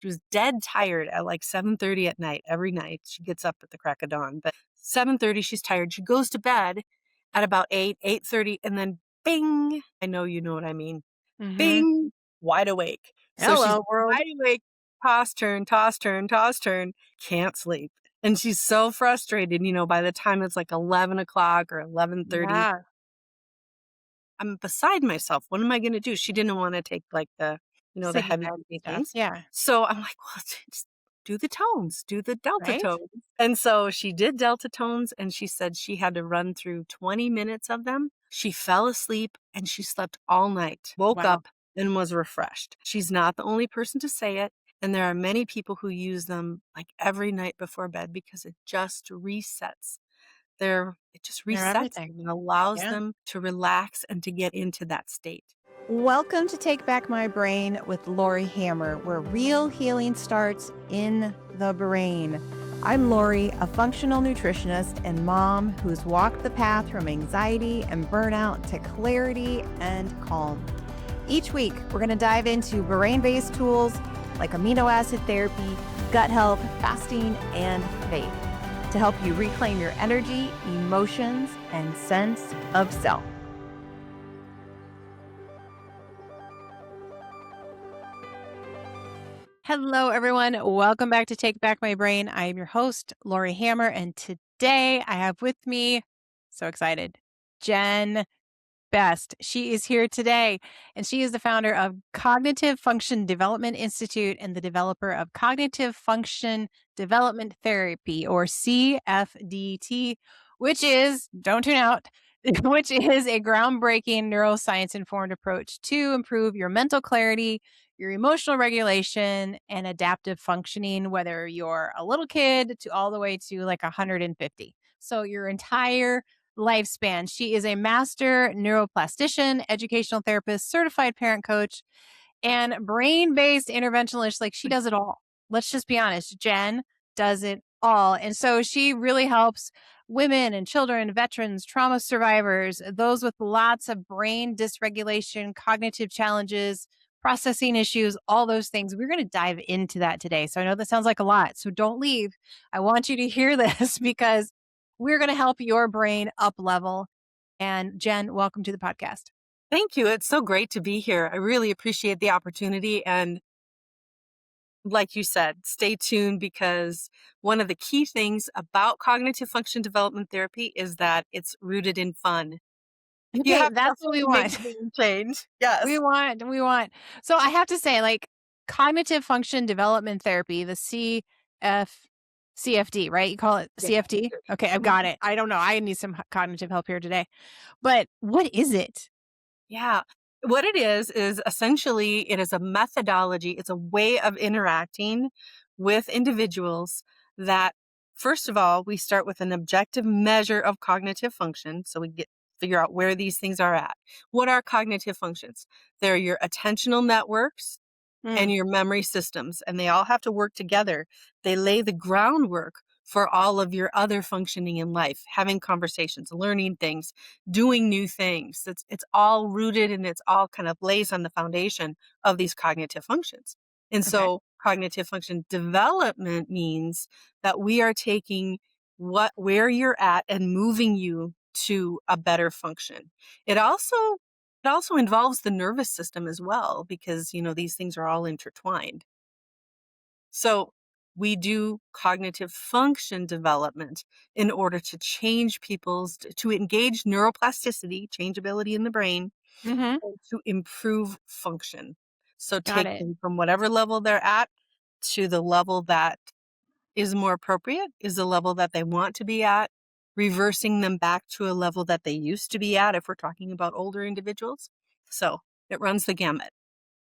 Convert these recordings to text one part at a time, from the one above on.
She was dead tired at like 7:30 at night every night. She gets up at the crack of dawn, but 7:30 she's tired. She goes to bed at about 8:30, and then bing, I know you know what I mean. Mm-hmm. Bing, wide awake. So she's Hello, world. wide awake, toss, turn, toss, turn, toss, turn, can't sleep. And she's so frustrated, by the time it's like 11 o'clock or 11:30, Yeah. I'm beside myself. What am I gonna do? She didn't wanna take, like, the City heavy bed duty stuff. things. Yeah. So I'm like, "Well, just do the tones, do the delta Right? tones." And so she did delta tones, and she said she had to run through 20 minutes of them. She fell asleep, and she slept all night, woke Wow. up, and was refreshed. She's not the only person to say it, and there are many people who use them, like, every night before bed because it just They're resets everything. them and allows Yeah. them to relax and to get into that state. Welcome to Take Back My Brain with Laurie Hammer, where real healing starts in the brain. I'm Laurie, a functional nutritionist and mom who's walked the path from anxiety and burnout to clarity and calm. Each week, we're going to dive into brain-based tools like amino acid therapy, gut health, fasting, and faith to help you reclaim your energy, emotions, and sense of self. Hello, everyone. Welcome back to Take Back My Brain. I am your host, Laurie Hammer, and today I have with me, so excited, Jen Beyst. She is here today, and she is the founder of Cognitive Function Development Institute and the developer of Cognitive Function Development Therapy, or CFDT, which is, don't tune out, which is a groundbreaking neuroscience informed approach to improve your mental clarity, your emotional regulation, and adaptive functioning, whether you're a little kid to all the way to like 150. So your entire lifespan. She is a master neuroplastician, educational therapist, certified parent coach, and brain based interventionalist. Like she does it all. Let's just be honest. Jen does it all. And so she really helps women and children, veterans, trauma survivors, those with lots of brain dysregulation, cognitive challenges, processing issues, all those things. We're going to dive into that today. So I know that sounds like a lot. So don't leave. I want you to hear this because we're going to help your brain up level. And Jen, welcome to the podcast. Thank you. It's so great to be here. I really appreciate the opportunity. And like you said, stay tuned because one of the key things about cognitive function development therapy is that it's rooted in fun. You Okay, have to that's what we definitely make want. the brain change. We Yes. want, we want. So I have to say, like cognitive function development therapy, the CFD, right? You call it Yeah. CFD? Okay, I've got it. I don't know. I need some cognitive help here today. But what is it? Yeah. What it is essentially it is a methodology. It's a way of interacting with individuals that, first of all, we start with an objective measure of cognitive function. So we figure out where these things are at. What are cognitive functions? They're your attentional networks and Mm, your memory systems, and they all have to work together. They lay the groundwork for all of your other functioning in life, having conversations, learning things, doing new things. It's all rooted and it's all kind of lays on the foundation of these cognitive functions. And okay. so cognitive function development means that we are taking where you're at and moving you to a better function. It also involves the nervous system as well because, these things are all intertwined. So we do cognitive function development in order to change to engage neuroplasticity, changeability in the brain, Mm-hmm. and to improve function. So Got take it. them from whatever level they're at to the level that is more appropriate, is the level that they want to be at, reversing them back to a level that they used to be at if we're talking about older individuals. So it runs the gamut.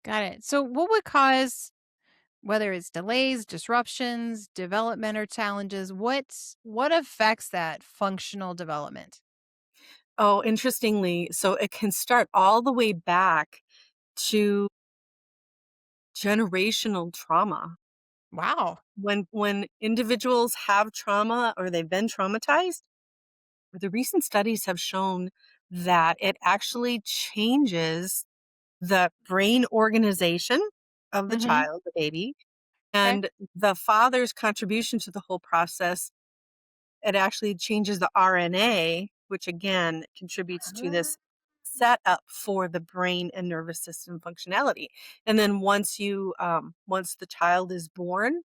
Got it. So what would cause whether it's delays, disruptions, development or challenges, what affects that functional development? Oh, interestingly, so it can start all the way back to generational trauma. Wow. When individuals have trauma or they've been traumatized, the recent studies have shown that it actually changes the brain organization of the Mm-hmm. child, the baby, Okay. And the father's contribution to the whole process, it actually changes the RNA, which again contributes to Ah, this setup for the brain and nervous system functionality. And then once the child is born,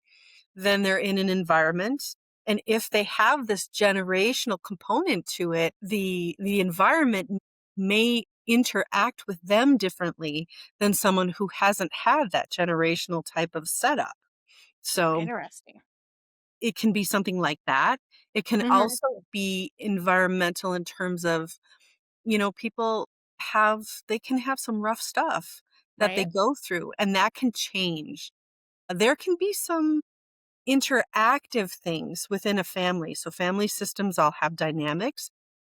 then they're in an environment. And if they have this generational component to it, the environment may interact with them differently than someone who hasn't had that generational type of setup. So interesting. it can be something like that. It can Mhm. also be environmental in terms of, people they can have some rough stuff that they Right? go through, and that can change. There can be some interactive things within a family. So family systems all have dynamics.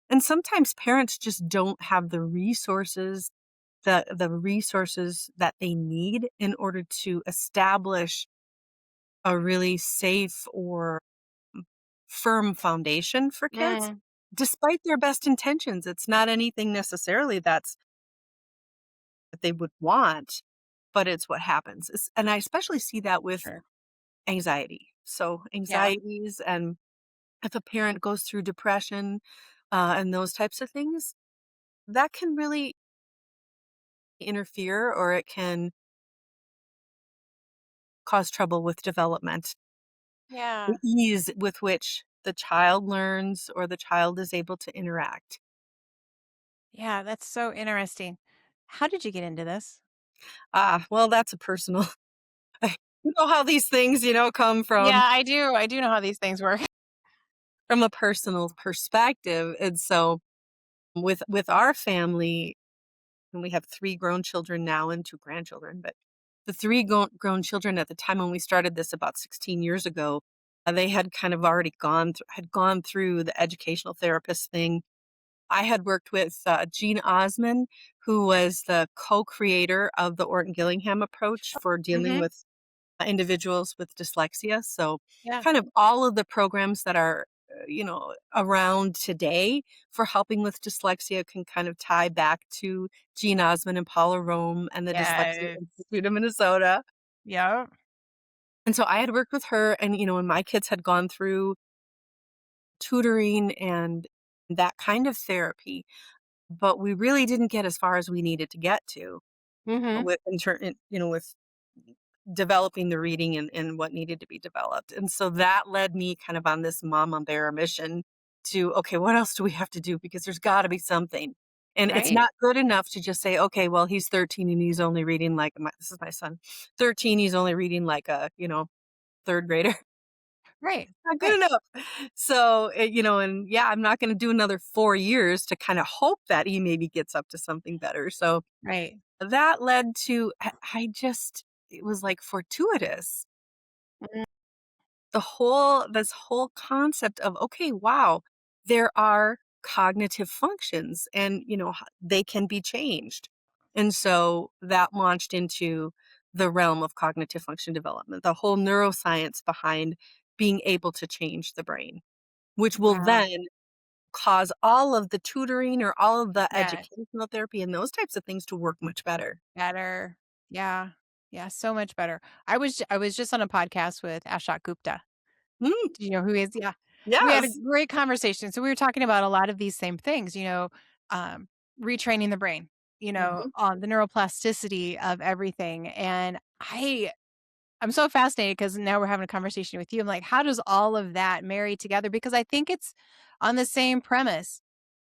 And sometimes parents just don't have the resources that they need in order to establish a really safe or firm foundation for kids, Mm, despite their best intentions. It's not anything necessarily that they would want, but it's what happens. And I especially see that with sure. anxiety. So Yeah. anxieties, and if a parent goes through depression, and those types of things, that can really interfere, or it can cause trouble with development. The Yeah. ease with which the child learns or the child is able to interact. Yeah, that's so interesting. How did you get into this? Well, that's a personal. You know how these things, come Yeah, I do. I do know how these things work. from a personal perspective. And so with our family, and we have 3 grown children now and 2 grandchildren, but the 3 grown children at the time when we started this about 16 years ago, they had kind of already gone through the educational therapist thing. I had worked with, Gene Osmond, who was the co-creator of the Orton-Gillingham approach for dealing Mhm. with individuals with dyslexia. So Yeah. kind of all of the programs that are, around today for helping with dyslexia can kind of tie back to Gene Osmond and Paula Rome and the Dyslexia Yes. Institute of Minnesota. Yeah. And so I had worked with her, and, when my kids had gone through tutoring and that kind of therapy, but we really didn't get as far as we needed to get to Mhm. with developing the reading and what needed to be developed. And so that led me kind of on this mama bear mission to, okay, what else do we have to do? Because there's got to be something. And it's Right. not good enough to just say, okay, well, he's 13 and he's only reading like this is my son, 13, he's only reading like a, third grader. Right. Not good Right. enough. So, and yeah, I'm not going to do another 4 years to kind of hope that he maybe gets up to something better. So Right. that led to, it was like fortuitous. Mm, This whole concept of, okay, wow, there are cognitive functions, and, they can be changed. And so that launched into the realm of cognitive function development, the whole neuroscience behind being able to change the brain, which will wow. then cause all of the tutoring or all of the Yes. educational therapy and those types of things to work much better. Better. Yeah. Yeah, so much better. I was just on a podcast with Ashok Gupta. Mm, Do you know who he is? Yeah. We had a yes. great conversation. So we were talking about a lot of these same things, um, retraining the brain, Mhm. on the neuroplasticity of everything. And I'm so fascinated because now we're having a conversation with you. I'm like, how does all of that marry together? Because I think it's on the same premise,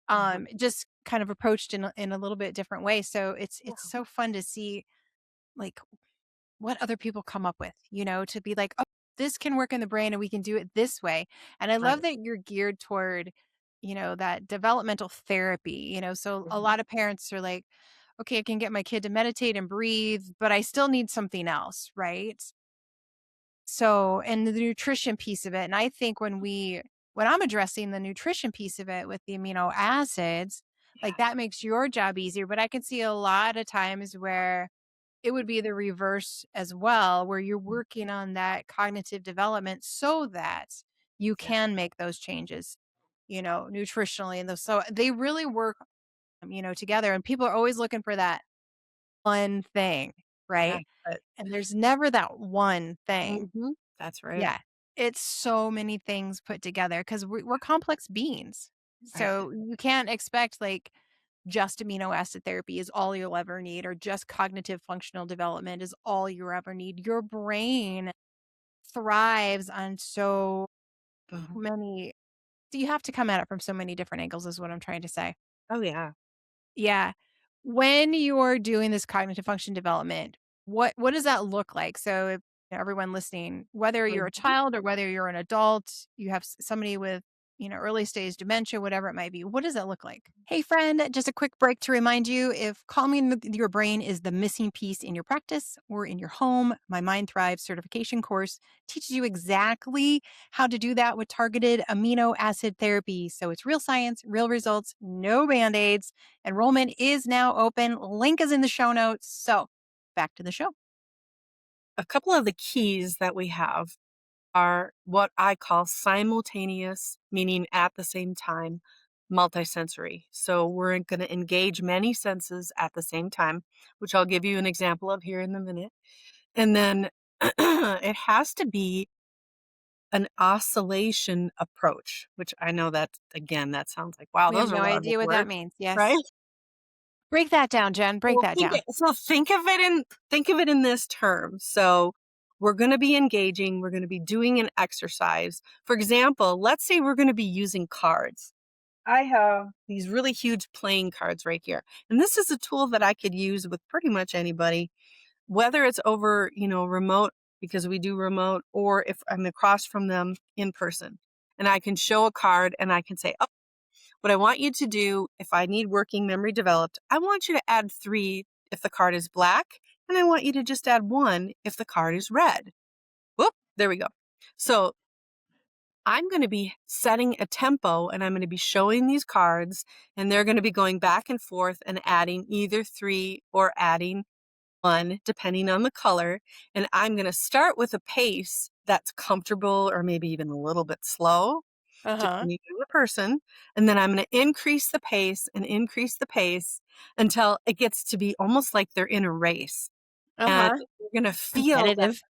Mhm. just kind of approached in a little bit different way. So Yeah. it's so fun to see like what other people come up with, to be like, "Oh, this can work in the brain and we can do it this way." And I love Right. that you're geared toward, that developmental therapy, so a Mhm. lot of parents are like, "Okay, I can get my kid to meditate and breathe, but I still need something else," right? So, and the nutrition piece of it, and I think when I'm addressing the nutrition piece of it with the amino acids, like Yes. that makes your job easier, but I can see a lot of times where it would be the reverse as well, where you're working on that cognitive development so that you can Exactly. make those changes, nutritionally and those. So they really work, together. And people are always looking for that one thing, Yeah, right? And there's never that one thing. that's right. Yeah. It's so many things put together because we're complex beings. Right. So you can't expect like just amino acid therapy is all you'll ever need, or just cognitive functional development is all you ever need. Your brain thrives on so Mhm. many. So you have to come at it from so many different angles, is what I'm trying to say. Oh, yeah. Yeah. When you're doing this cognitive function development, what does that look like? So if everyone listening, whether you're a Mhm. child or whether you're an adult, you have somebody with, early stage dementia, whatever it might be. What does that look like? Hey friend, just a quick break to remind you if calming your brain is the missing piece in your practice or in your home, my Mind Thrive certification course teaches you exactly how to do that with targeted amino acid therapy. So it's real science, real results, no band-aids. Enrollment is now open. Link is in the show notes. So back to the show. A couple of the keys that we have are what I call simultaneous, meaning at the same time, multisensory. So we're going to engage many senses at the same time, which I'll give you an example of here in a minute. And then it has to be an oscillation approach, which I know that, again, that sounds like, wow, We have those are no a lot of big idea what that words, means. right? Yes. Break that down, Jen. Break Well, that down. think of it in this term. So we're going to be engaging, we're going to be doing an exercise. For example, let's say we're going to be using cards. I have these really huge playing cards right here. And this is a tool that I could use with pretty much anybody, whether it's over, remote, because we do remote, or if I'm across from them in person. And I can show a card and I can say, oh, what I want you to do, if I need working memory developed, I want you to add 3 if the card is black, and I want you to just add 1 if the card is red. Whoop, there we go. So I'm going to be setting a tempo and I'm going to be showing these cards, and they're going to be going back and forth and adding either 3 or adding 1, depending on the color. And I'm going to start with a pace that's comfortable or maybe even a little bit slow, Uh-huh. depending on the person. And then I'm going to increase the pace until it gets to be almost like they're in a race. And Uh-huh. you're going to feel that, Competitive.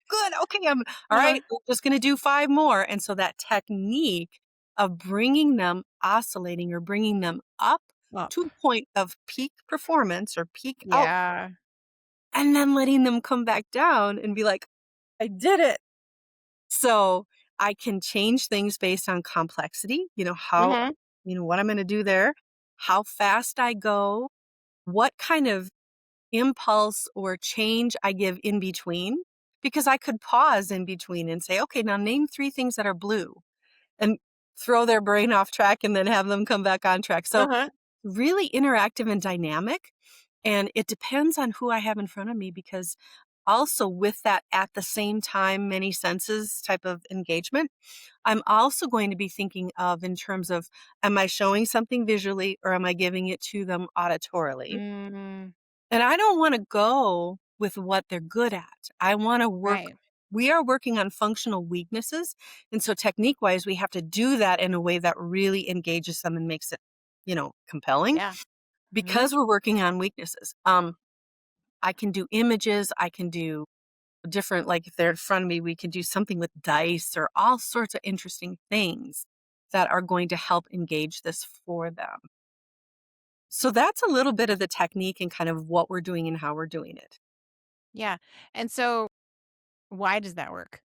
good. Okay. All Uh-huh. right. I'm just going to do 5 more. And so that technique of bringing them oscillating or bringing them up Up. to a point of peak performance or peak out, Yeah. and then letting them come back down and be like, I did it. So I can change things based on complexity, Mm-hmm. what I'm going to do there, how fast I go, what kind of impulse or change I give in between, because I could pause in between and say, okay, now name 3 things that are blue, and throw their brain off track and then have them come back on track. So Uh-huh. really interactive and dynamic. And it depends on who I have in front of me, because also with that at the same time, many senses type of engagement, I'm also going to be thinking of in terms of, am I showing something visually or am I giving it to them auditorily? Mm, And I don't want to go with what they're good at. I want to work. right. We are working on functional weaknesses. And so technique wise, we have to do that in a way that really engages them and makes it, compelling, Yeah. Mm-hmm. because we're working on weaknesses. I can do images. I can do different, like if they're in front of me, we can do something with dice or all sorts of interesting things that are going to help engage this for them. So that's a little bit of the technique and kind of what we're doing and how we're doing it. Yeah. And so why does that work?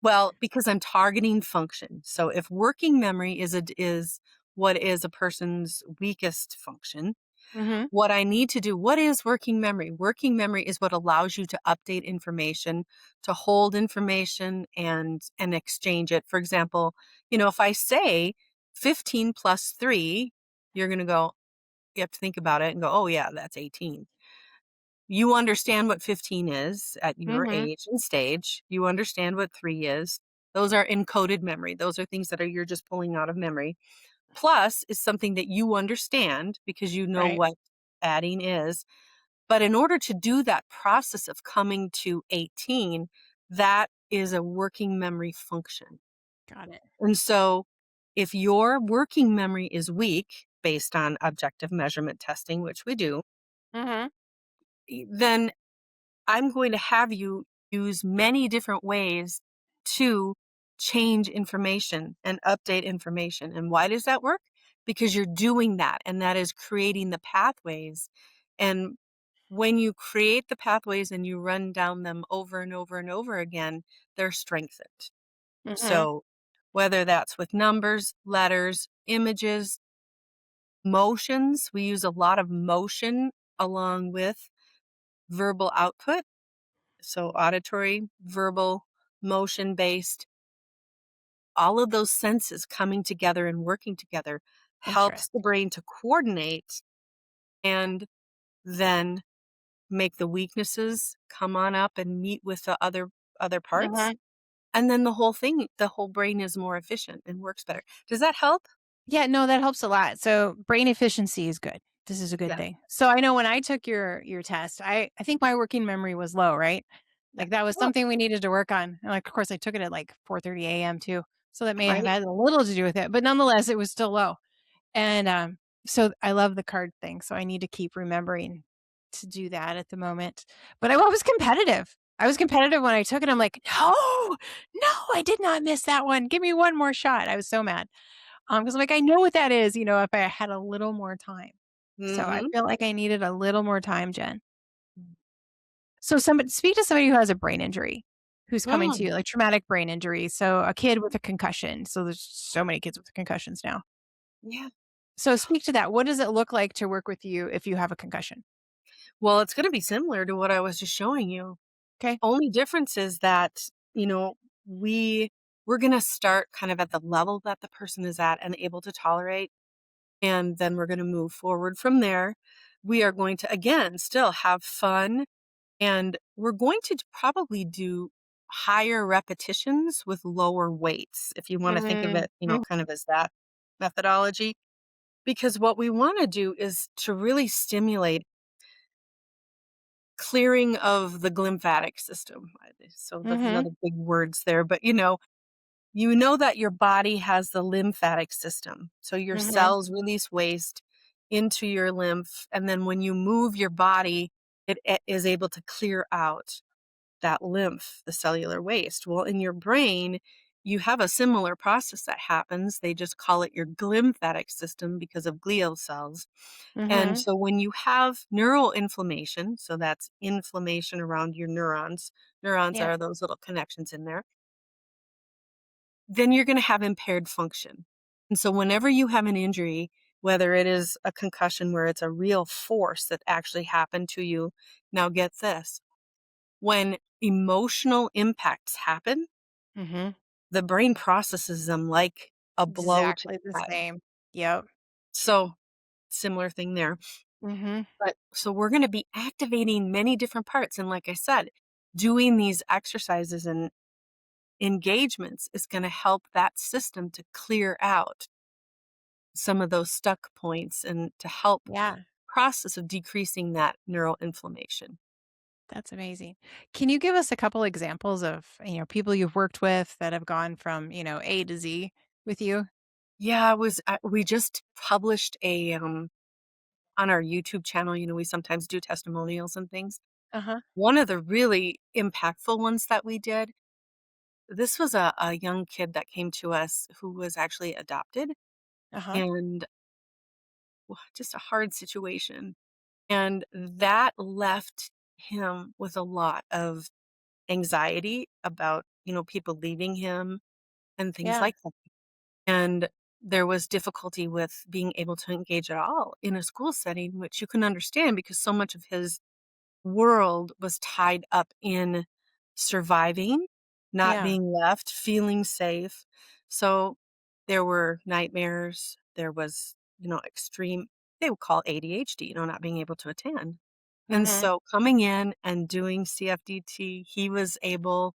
Well, because I'm targeting function. So if working memory is what is a person's weakest function, Mm-hmm. what I need to do, what is working memory? Working memory is what allows you to update information, to hold information and exchange it. For example, if I say 15 plus 3, you're going to go, you have to think about it and go, oh yeah, that's 18. You understand what 15 is at your Mm-hmm. age and stage. You understand what 3 is. Those are encoded memory. Those are things that you're just pulling out of memory. Plus is something that you understand because you know Right. what adding is. But in order to do that process of coming to 18, that is a working memory function. Got it. And so if your working memory is weak based on objective measurement testing, which we do, Mm-hmm. then I'm going to have you use many different ways to change information and update information. And why does that work? Because you're doing that, and that is creating the pathways. And when you create the pathways and you run down them over and over and over again, they're strengthened. Mhm. So whether that's with numbers, letters, images, motions, we use a lot of motion along with verbal output. So auditory, verbal, motion based, all of those senses coming together and working together helps the Interesting. brain to coordinate and then make the weaknesses come on up and meet with the other parts. Mhm. And then the whole brain is more efficient and works better. Does that help? Yeah, no, that helps a lot. So brain efficiency is good. This is a good Yeah. thing. So I know when I took your test, I think my working memory was low, right? Yeah. Like that was Oh, something we needed to work on. And like, of course, I took it at like 4:30 a.m. too, so that may have right. had a little to do with it, but nonetheless, it was still low. And so I love the card thing. So I need to keep remembering to do that at the moment. But I was competitive. I was competitive when I took it. I'm like, no, I did not miss that one. Give me one more shot. I was so mad. Because I'm like, I know what that is, if I had a little more time. So I Mhm. feel like I needed a little more time, Jen. So somebody speak to somebody who has a brain injury, who's coming to Mm, you, like traumatic brain injury. So a kid with a concussion. So there's so many kids with concussions now. yeah. So speak to that. What does it look like to work with you if you have a concussion? Well, it's gonna be similar to what I was just showing you. Okay. Only difference is that, you know, we we're gonna start kind of at the level that the person is at and able to tolerate, and then we're gonna move forward from there. We are going to, again, still have fun, and we're going to probably do higher repetitions with lower weights, if you wanna think of Mhm. it, kind of as that methodology. Because what we wanna do is to really stimulate clearing of the glymphatic system. So there's Mhm. another big words there, but you know that your body has the lymphatic system. So your Mhm. cells release waste into your lymph, and then when you move your body, it is able to clear out that lymph, the cellular waste. Well, in your brain, you have a similar process that happens. They just call it your glymphatic system because of glial cells. And Mhm. so when you have neural inflammation, so that's inflammation around your neurons, neurons Yeah. are those little connections in there, then you're going to have impaired function. And so whenever you have an injury, whether it is a concussion where it's a real force that actually happened to you, now get this, when emotional impacts happen, Mhm. the brain processes them like a blow to Exactly the the head. same. Yep. So, similar thing there. Mhm. But so we're going to be activating many different parts. And like I said, doing these exercises and engagements is going to help that system to clear out some of those stuck points and to help Yeah. process of decreasing that neural inflammation. That's amazing. Can you give us a couple examples of, people you've worked with that have gone from, A to Z with you? Yeah, we just published a on our YouTube channel, we sometimes do testimonials and things. Uh-huh. One of the really impactful ones that we did, this was a young kid that came to us who was actually adopted, Uh-huh. and just a hard situation. And that left him with a lot of anxiety about, people leaving him and things Yeah. like that. And there was difficulty with being able to engage at all in a school setting, which you can understand because so much of his world was tied up in surviving, not Yeah. being left, feeling safe. So there were nightmares. There was, extreme, they would call ADHD, not being able to attend. And Mhm. so coming in and doing CFDT, he was able,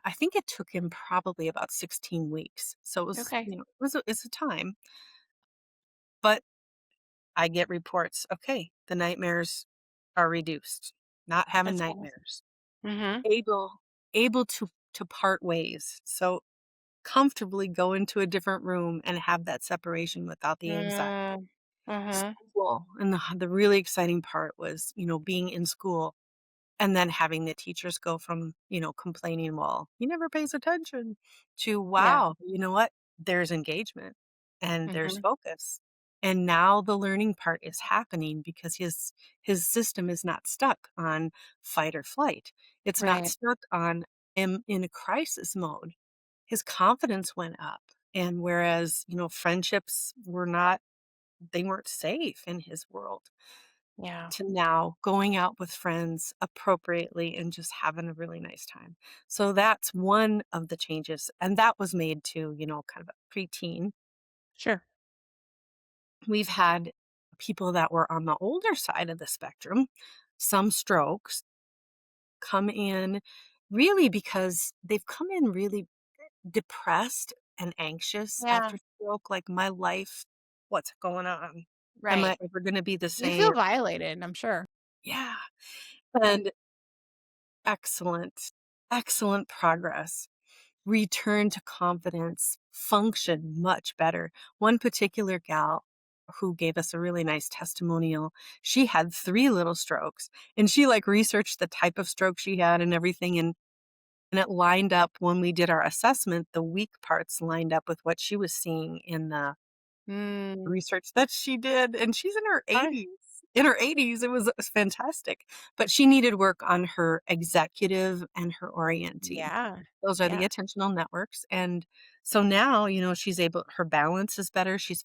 I think it took him probably about 16 weeks. So it was, Okay. it's a time, but I get reports, okay, the nightmares are reduced, not having That's awesome. nightmares. Mhm. Able able to part ways. So, comfortably go into a different room and have that separation without the anxiety. Mm. Mhm. school. And the really exciting part was, being in school and then having the teachers go from, complaining, well, he never pays attention, to, Yeah. wow, you know what? There's engagement and there's Mhm. focus. And now the learning part is happening because his system is not stuck on fight or flight. It's not Right. stuck on in a crisis mode. His confidence went up. And whereas, friendships they weren't safe in his world, Yeah. to now going out with friends appropriately and just having a really nice time. So that's one of the changes, and that was made to, kind of a preteen. Sure. We've had people that were on the older side of the spectrum, some strokes, come in really because they've come in really depressed and anxious Yeah. after stroke, like, "My life, what's going on? Am Right. I ever gonna be the You feel same?" violated, I'm sure. Yeah, and excellent, excellent progress. Return to confidence, function much better. One particular gal who gave us a really nice testimonial, she had 3 little strokes, and she, like, researched the type of stroke she had and everything, and it lined up when we did our assessment, the weak parts lined up with what she was seeing in the Mm. research that she did, and she's in her Huh? 80s. In her 80s, it was fantastic, but she needed work on her executive and her orienting. Yeah. Those are the Yeah. attentional networks, and so now, she's able her balance is better, she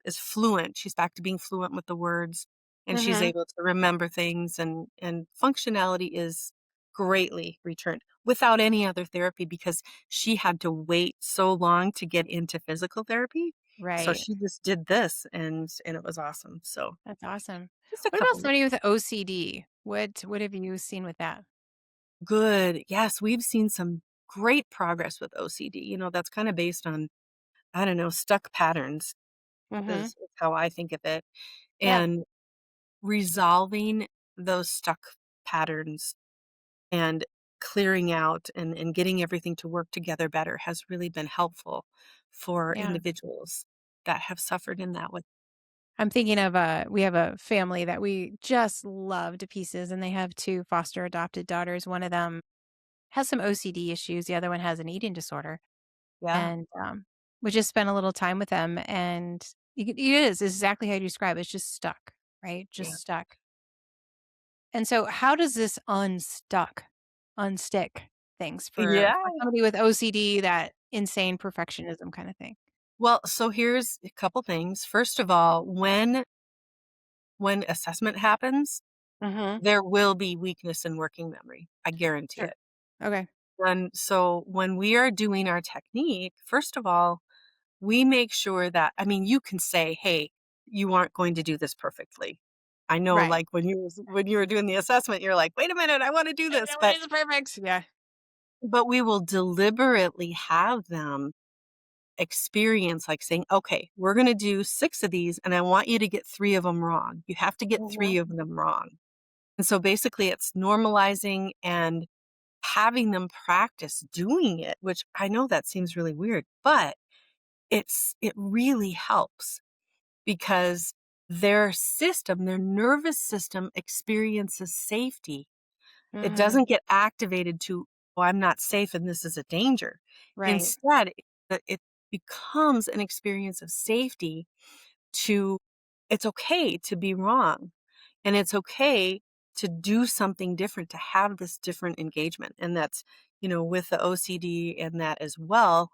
is fluent, she's back to being fluent with the words, and she's Mhm. able to remember things, and functionality is greatly returned without any other therapy because she had to wait so long to get into physical therapy. So Right. she just did this, and it was awesome. So, That's awesome. just a What about couple somebody with OCD? What have you seen with that? good. Yes, we've seen some great progress with OCD. That's kinda based on, I don't know, stuck patterns Mhm. is how I think of it, Yeah. and resolving those stuck patterns and clearing out and getting everything to work together better has really been helpful for Yeah. individuals that have suffered in that way. I'm thinking of we have a family that we just love to pieces, and they have 2 foster adopted daughters. One of them has some OCD issues, the other one has an eating disorder, Yeah, and, we just spent a little time with them, and it is exactly how you describe it, it's just stuck, right? yeah. Just stuck. And so how does this unstick things for Yeah. somebody with OCD, that insane perfectionism kinda thing? Well, so here's a couple things. First of all, when assessment happens, Mhm. there will be weakness in working memory. I guarantee Sure. it. Okay. And so when we are doing our technique, first of all, we make sure that, I mean, you can say, "Hey, you aren't going to do this perfectly." I know, Right. like, when you were doing the assessment, you're like, "Wait a minute, I wanna do this," Nobody but is perfect. Yeah. we will deliberately have them experience, like, saying, "Okay, we're gonna do 6 of these, and I want you to get 3 of them wrong. You have to get 3 Mhm. of them wrong." And so basically it's normalizing and having them practice doing it, which I know that seems really weird, but it really helps because their nervous system experiences safety. It Mhm. doesn't get activated to, "Oh, I'm not safe and this is a danger." Right. Instead, it becomes an experience of safety to it's okay to be wrong, and it's okay to do something different, to have this different engagement, and that's, with the OCD and that as well,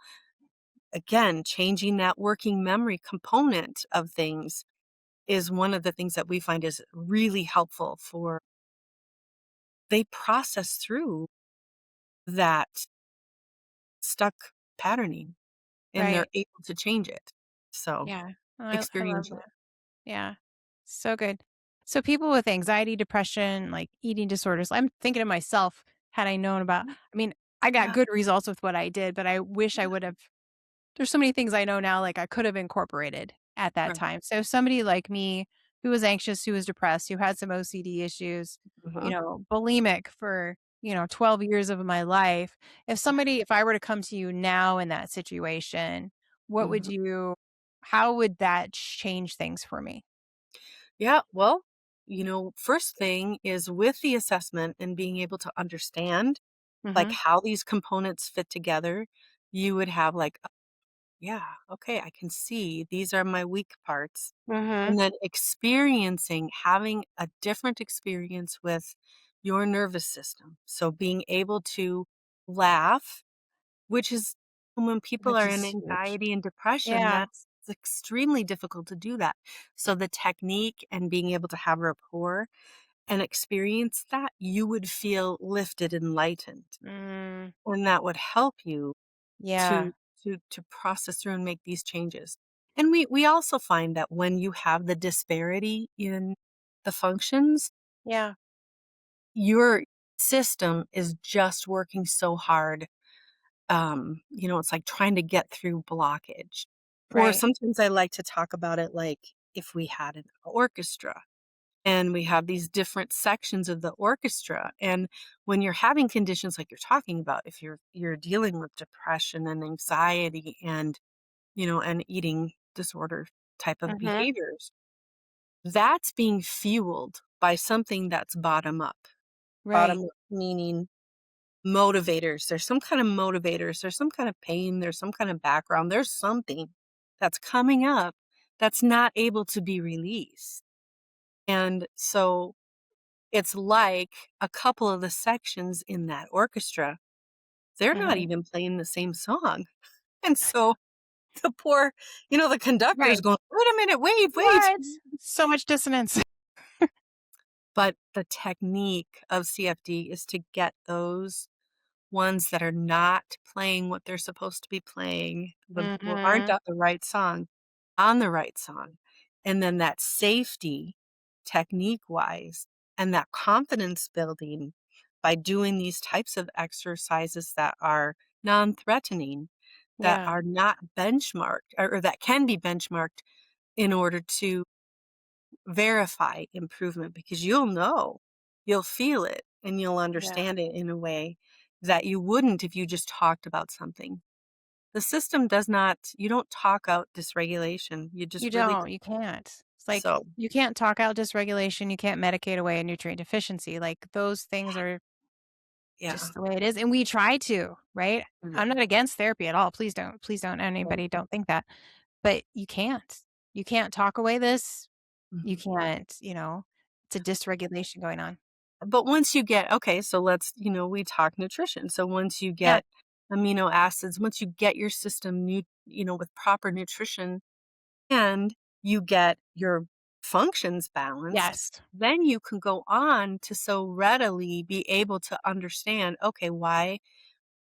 again, changing that working memory component of things is one of the things that we find is really helpful for they process through that stuck patterning, and they're Right. able to change it. So, Yeah. Oh, I love experience it. that. Yeah. So good. So people with anxiety, depression, like eating disorders, I'm thinking of myself had I known about, I mean, I got Yeah, good results with what I did, but I wish I yeah, would have. There's so many things I know now, like, I could have incorporated at that right. time. So somebody like me who was anxious, who was depressed, who had some OCD issues, Uh-huh. bulimic for, 12 years of my life. If I were to come to you now in that situation, what would Mhm. you How would that change things for me? Yeah, well, first thing is with the assessment and being able to understand like Mhm. how these components fit together, you would have like, yeah, okay, I can see these are my weak parts. Mhm. And then having a different experience with your nervous system. So being able to laugh, which is when people Which are in is huge. anxiety and depression, Yeah. that's it's extremely difficult to do that. So the technique and being able to have rapport and experience that, you would feel lifted and lightened. Mm, And that would help you yeah. to to process through and make these changes. And we also find that when you have the disparity in the functions, Yeah. your system is just working so hard. It's like trying to get through blockage. Or Right. sometimes I like to talk about it like if we had an orchestra and we have these different sections of the orchestra. And when you're having conditions like you're talking about, if you're dealing with depression and anxiety and and eating disorder type of Mhm. behaviors, that's being fueled by something that's bottom up. Right. Bottom up meaning motivators. There's some kind of motivators, there's some kind of pain, there's some kind of background, there's something that's coming up that's not able to be released. And so it's like a couple of the sections in that orchestra, they're not Mhm. even playing the same song. And so the poor, the conductor's Right. going, "Wait a minute, wait, wait." What? So much dissonance. But the technique of CFD is to get those ones that are not playing what they're supposed to be playing, aren't Mhm. got the right song, on the right song. And then that safety technique-wise and that confidence building by doing these types of exercises that are non-threatening, that Yeah. are not benchmarked or that can be benchmarked in order to verify improvement because you'll feel it and you'll Yeah. understand it in a way that you wouldn't if you just talked about something. The system does not, you don't talk out dysregulation. You You just really, don't, you can't. It's like, so you can't talk out dysregulation, you can't medicate away a nutrient deficiency, like, those things are yeah. just the way it is, and we try to, right? I'm Yeah. not against therapy at all, please don't, Right. anybody don't think that, but you can't. You can't talk away this, you Mhm. can't, it's a dysregulation going on. But once you get, okay, so we talk nutrition. So once you Yeah. get amino acids, once you get your system with proper nutrition and you get your functions balanced, Yes. then you can go on to so readily be able to understand, okay, Why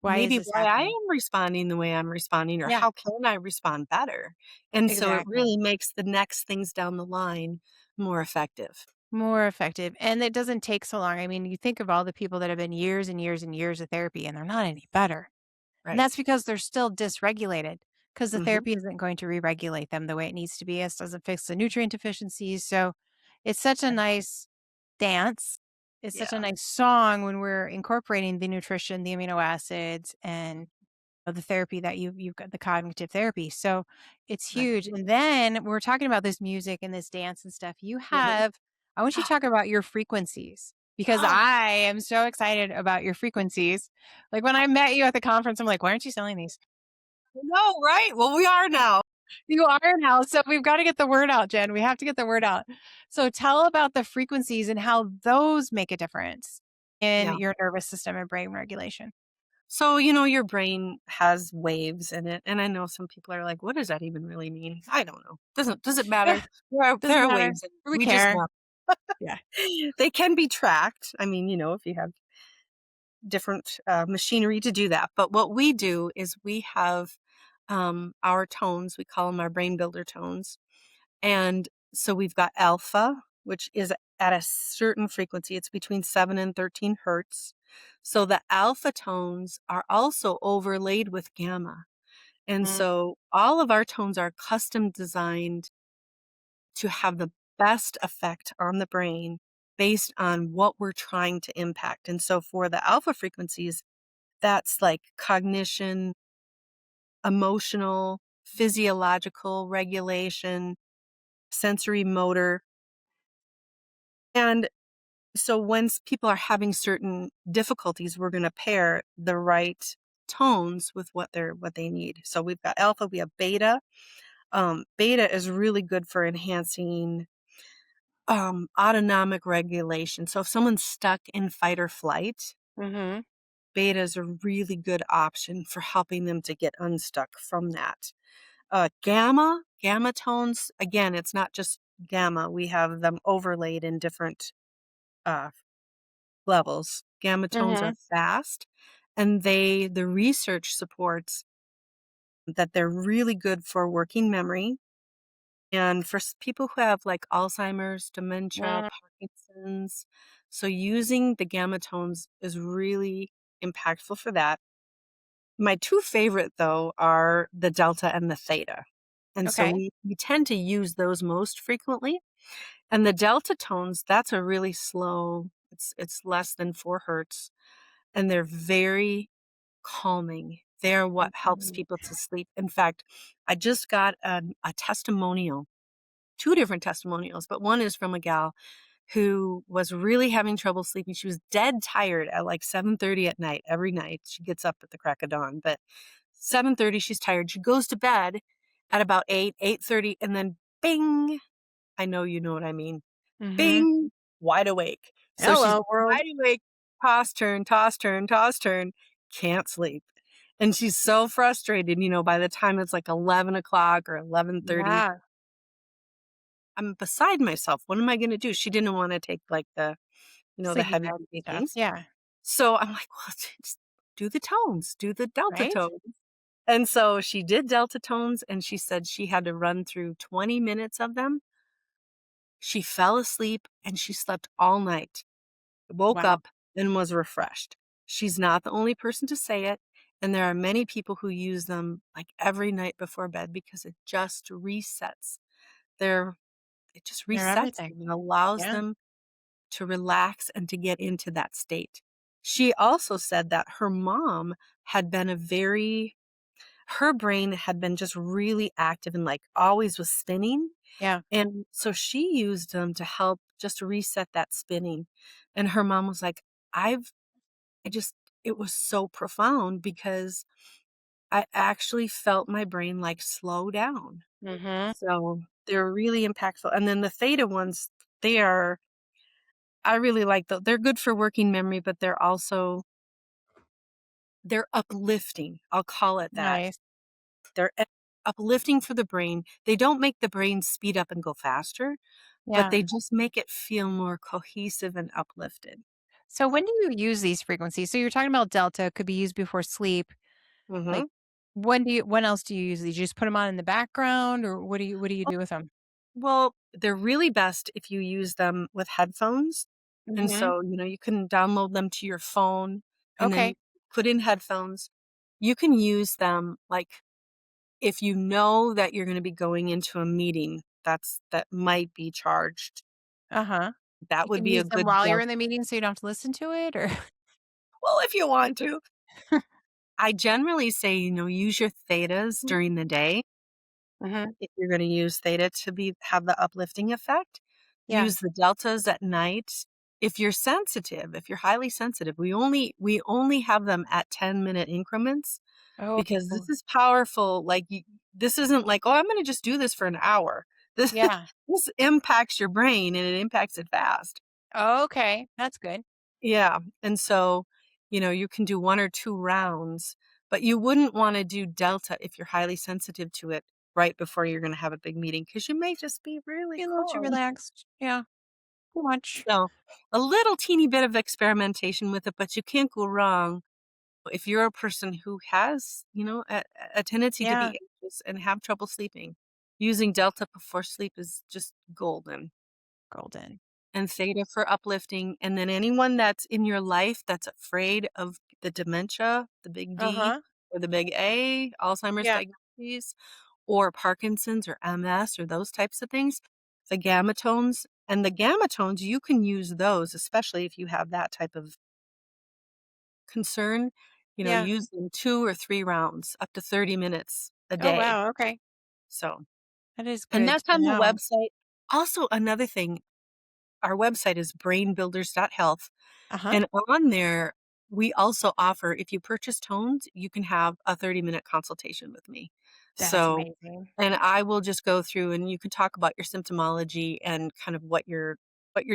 is this why I happening? am responding the way I'm responding, or Yeah, how can I respond better? And so it exactly. really makes the next things down the line more effective. More effective, and it doesn't take so long. I mean, you think of all the people that have been years and years and years of therapy, and they're not any better. And that's Right. because they're still dysregulated, because the Hmm. therapy isn't going to re-regulate them the way it needs to be. It doesn't fix the nutrient deficiencies. So it's such a nice dance. It's such a Yeah. nice song when we're incorporating the nutrition, the amino acids, and the therapy that you've got the cognitive therapy. So it's Right. huge. And then we're talking about this music and this dance and stuff. Hmm. I want you to talk about your frequencies because I am so excited about your frequencies. Like when I met you at the conference, I'm like, why aren't you selling these? No, right? Well, we are now. You are now. So we've got to get the word out, Jen. We have to get the word out. So tell about the frequencies and how those make a difference in Yeah. your nervous system and brain regulation. So, your brain has waves in it. And I know some people are like, what does that even really mean? I don't know. Does it matter? There Doesn't are matter. waves in it. We We just care. know. Yeah. They can be tracked. I mean, if you have different machinery to do that. But what we do is we have our tones, we call them our brain builder tones. And so we've got alpha, which is at a certain frequency, it's between 7 and 13 hertz. So the alpha tones are also overlaid with gamma. And Mm, so all of our tones are custom designed to have the best effect on the brain based on what we're trying to impact. And so for the alpha frequencies, that's like cognition, emotional, physiological regulation, sensory motor. And so when people are having certain difficulties, we're going to pair the right tones with what they need. So we've got alpha, we have beta. Beta is really good for enhancing autonomic regulation. So if someone's stuck in fight or flight, Mhm. beta is a really good option for helping them to get unstuck from that. Gamma tones, again, it's not just gamma. We have them overlaid in different uh, levels. Gamma tones are Mhm. fast, and the research supports that they're really good for working memory and for people who have like Alzheimer's, dementia, Mm. Parkinson's. So using the gamma tones is really impactful for that. My two favorite though are the delta and the theta. And so Okay. we tend to use those most frequently. And the delta tones, that's a really slow, it's less than 4 hertz, and they're very calming. They're what helps Mhm. people to sleep. In fact, I just got a testimonial, two different testimonials, but one is from a gal who was really having trouble sleeping. She was dead tired at like 7:30 at night every night. She gets up at the crack of dawn, but 7:30 she's tired. She goes to bed at about 8, 8:30, and then bing, I know you know what I mean. Mhm. Bing, wide awake. So she's Hello, world. wide awake, toss, turn, toss, turn, toss, turn, can't sleep. And she's so frustrated, by the time it's like 11 o'clock or 11:30, Yeah. I'm beside myself. What am I gonna do? She didn't wanna take like the Sleepy heavy meds and duty stuff. things. Yeah. So I'm like, "Well, just do the tones, do the delta Right? tones." And so she did delta tones, and she said she had to run through 20 minutes of them. She fell asleep, and she slept all night, woke Wow. up, and was refreshed. She's not the only person to say it, and there are many people who use them, like, every night before bed because their it just They're resets everything. them and allows Yeah. them to relax and to get into that state. She also said that her mom had been her brain had been just really active and like always was spinning. Yeah. And so she used them to help just reset that spinning. And her mom was like, I've, I just, it was so profound because I actually felt my brain like slow down. Mhm. So they're really impactful. And then the theta ones, they are I really like they're good for working memory, but they're uplifting. I'll call it that. Nice. They're uplifting for the brain. They don't make the brain speed up and go faster, but Yeah. they just make it feel more cohesive and uplifted. So when do you use these frequencies? So you're talking about delta could be used before sleep. Like Mhm. when else do you use these? You just put them on in the background or what do you do with them? Well, they're really best if you use them with headphones. And Mhm. so, you can download them to your phone and then Okay. you put in headphones. You can use them like if you know that you're gonna be going into a meeting that might be charged, Uh-huh. that You would can be a use them good while you're del in the meeting so you don't have to listen to it or well, if you want to. I generally say, use your thetas during the day Mhm. if you're gonna use theta to have the uplifting effect. Yeah. Use the deltas at night. If you're sensitive, if you're highly sensitive, we only have them at 10-minute increments Oh, because this is powerful, like, this isn't like, "Oh, I'm gonna just do this for an hour." This yeah. this impacts your brain, and it impacts it fast. Okay. That's good. Yeah, and so, you can do 1 or 2 rounds, but you wouldn't wanna do delta if you're highly sensitive to it right before you're gonna have a big meeting because you may just be really Be a little too calm. relaxed. Yeah. Too much. So, a little teeny bit of experimentation with it, but you can't go wrong if you're a person who has, a tendency to Yeah. be anxious and have trouble sleeping. Using delta before sleep is just golden. Golden. And theta for uplifting, and then anyone that's in your life that's afraid of the dementia, the big D Uh-huh. or the big A, Alzheimer's Yeah. diagnoses, or Parkinson's or MS or those types of things, the gamma tones you can use those, especially if you have that type of concern, Yeah. use them 2 or 3 rounds, up to 30 minutes. a Oh, day. wow. Okay. So, That is and good that's to on the know. website. Also, another thing, our website is brainbuilders.health. Uh-huh. And on there, we also offer, if you purchase tones, you can have a 30-minute consultation with me. That's So, amazing. and I will just go through and you can talk about your symptomology and kind of what you're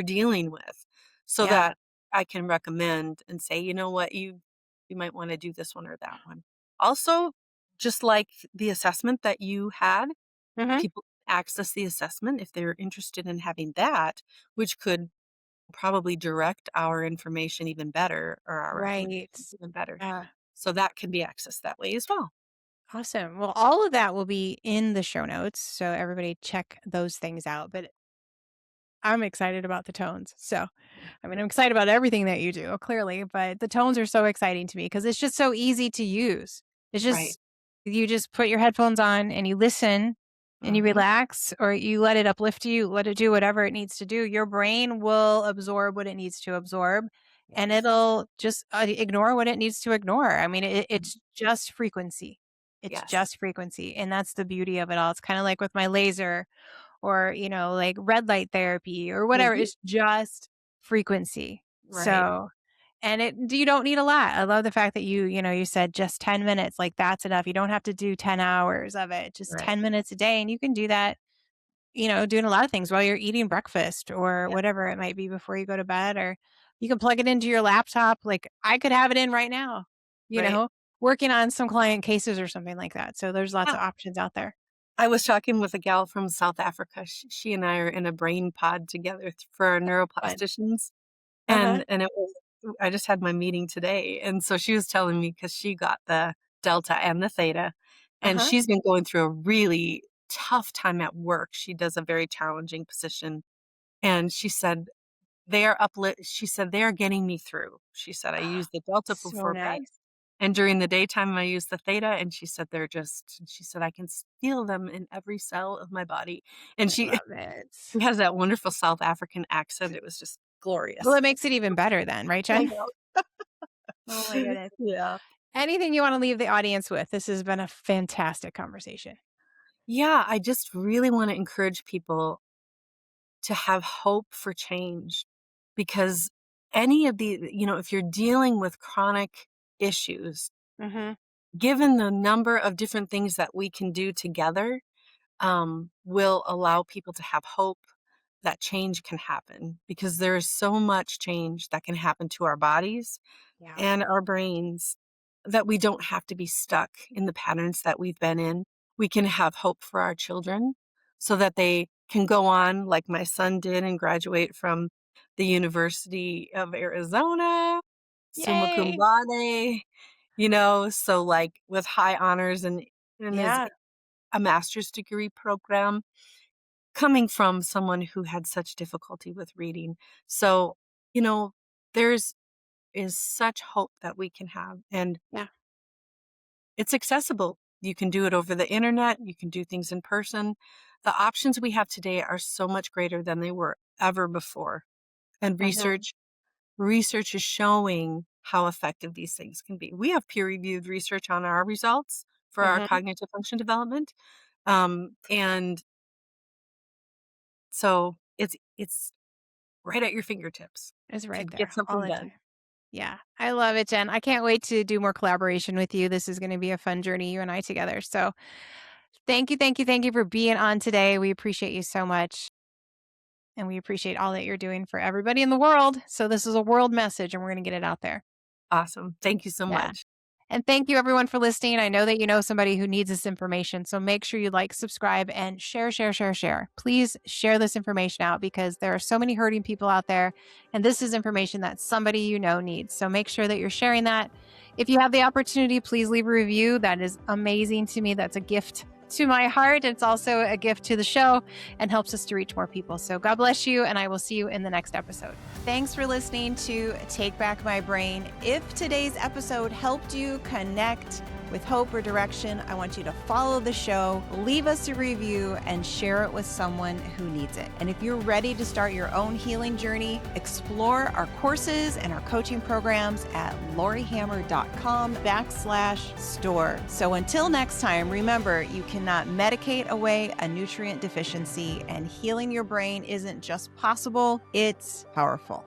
dealing with so Yeah. that I can recommend and say, you know what, you might want to do this one or that one. Also, just like the assessment that you had, Mhm. people access the assessment if they're interested in having that, which could probably direct our information even better or our Right. recommendations even better. Yeah. So that can be accessed that way as well. Awesome. Well, all of that will be in the show notes, so everybody check those things out. But I'm excited about the tones. So, I mean, I'm excited about everything that you do, clearly, but the tones are so exciting to me because it's just so easy to use. It's Right. just, you just put your headphones on and you listen and you Mhm. relax, or you let it uplift you, let it do whatever it needs to do. Your brain will absorb what it needs to absorb, and Yes. it'll just ignore what it needs to ignore. I mean, Mhm. it's just frequency. It's Yes. just frequency. And that's the beauty of it all. It's kind of like with my laser, or, like red light therapy or whatever. Mhm. It's just frequency. Right. So, and you don't need a lot. I love the fact that you said just 10 minutes, like that's enough. You don't have to do 10 hours of it, just Right. 10 minutes a day. And you can do that, doing a lot of things while you're eating breakfast or Yeah. whatever it might be before you go to bed, or you can plug it into your laptop. Like I could have it in right now, you Right. know, working on some client cases or something like that. So there's lots Yeah. of options out there. I was talking with a gal from South Africa. She and I are in a brain pod together for our Fun. neuroplasticians. Uh-huh. And it was I just had my meeting today, and so she was telling me because she got the delta and the theta, and Uh-huh. she's been going through a really tough time at work. She does a very challenging position, and she said, "They are getting me through." She said, "I use the delta So before bed, nice. and during the daytime, I use the theta," and she said, "I can feel them in every cell of my body." And I love it. she has that wonderful South African accent. It was just Well, glorious. it makes it even better then, right, I Jen? know. Oh my goodness. Yeah. Anything you wanna leave the audience with? This has been a fantastic conversation. Yeah, I just really wanna encourage people to have hope for change because any of if you're dealing with chronic issues, Mhm. given the number of different things that we can do together, will allow people to have hope that change can happen because there is so much change that can happen to our bodies Yeah. and our brains that we don't have to be stuck in the patterns that we've been in. We can have hope for our children so that they can go on like my son did and graduate from the University of Arizona, summa cum Yay. laude, so like with high honors and in his Yeah. a master's degree program coming from someone who had such difficulty with reading. So, you know, there's is such hope that we can have, and Yeah. it's accessible. You can do it over the internet, you can do things in person. The options we have today are so much greater than they were ever before. And Mhm. research is showing how effective these things can be. We have peer-reviewed research on our results for our Mhm. cognitive function development. And so it's right at your fingertips It's to right get there all something the done. time. Yeah. I love it, Jen. I can't wait to do more collaboration with you. This is gonna be a fun journey, you and I together. So, thank you, thank you, thank you for being on today. We appreciate you so much. And we appreciate all that you're doing for everybody in the world. So this is a world message and we're going to get it out there. Awesome. Thank you so Yeah. much. And thank you everyone for listening. I know that you know somebody who needs this information. So make sure you like, subscribe, and share, share, share, share. Please share this information out because there are so many hurting people out there. And this is information that somebody you know needs. So make sure that you're sharing that. If you have the opportunity, please leave a review. That is amazing to me. That's a gift to my heart. It's also a gift to the show and helps us to reach more people. So God bless you. And I will see you in the next episode. Thanks for listening to Take Back My Brain. If today's episode helped you connect with hope or direction, I want you to follow the show, leave us a review, and share it with someone who needs it. And if you're ready to start your own healing journey, explore our courses and our coaching programs at lauriehammer.com/store. So until next time, remember, you cannot medicate away a nutrient deficiency, and healing your brain isn't just possible, it's powerful.